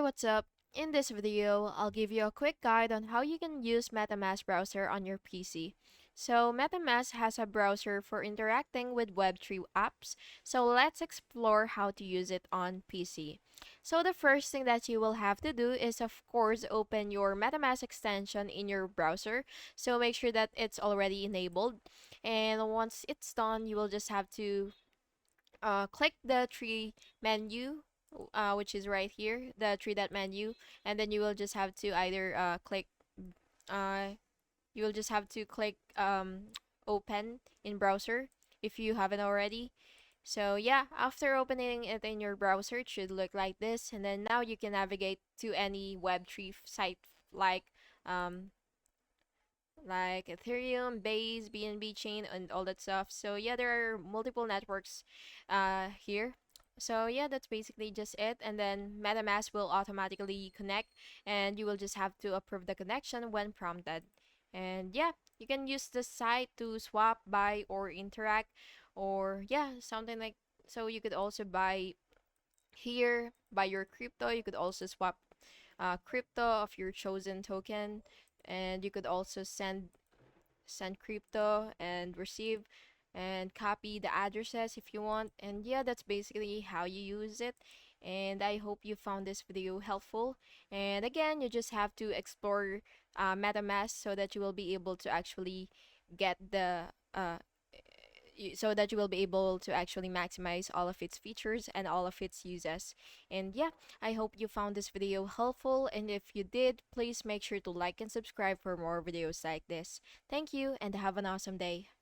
what's up? In this video, I'll give you a quick guide on how you can use MetaMask Browser on your PC. So, MetaMask has a browser for interacting with Web3 apps, so let's explore how to use it on PC. So, the first thing that you will have to do is, of course, open your MetaMask extension in your browser. So, make sure that it's already enabled. And once it's done, you will just have to click the tree menu, which is right here, the three dot menu, and then you will just have to either uh, you will just have to click open in browser if you haven't already. So yeah, after opening it in your browser, it should look like this, and then now you can navigate to any Web3 site like um, like Ethereum, Base, BNB chain, and all that stuff. So yeah, there are multiple networks here. So yeah, that's basically just it. And then MetaMask will automatically connect, and you will just have to approve the connection when prompted. And yeah, you can use the site to swap, buy, or interact, or yeah, something like. So you could also buy here, buy your crypto. You could also swap crypto of your chosen token, and you could also send crypto and receive and copy the addresses if you want. And yeah, that's basically how you use it. And I hope you found this video helpful. And again, you just have to explore MetaMask so that you will be able to actually get the so that you will be able to actually maximize all of its features and all of its uses. And yeah, I hope you found this video helpful, and if you did, please make sure to like and subscribe for more videos like this. Thank you and have an awesome day.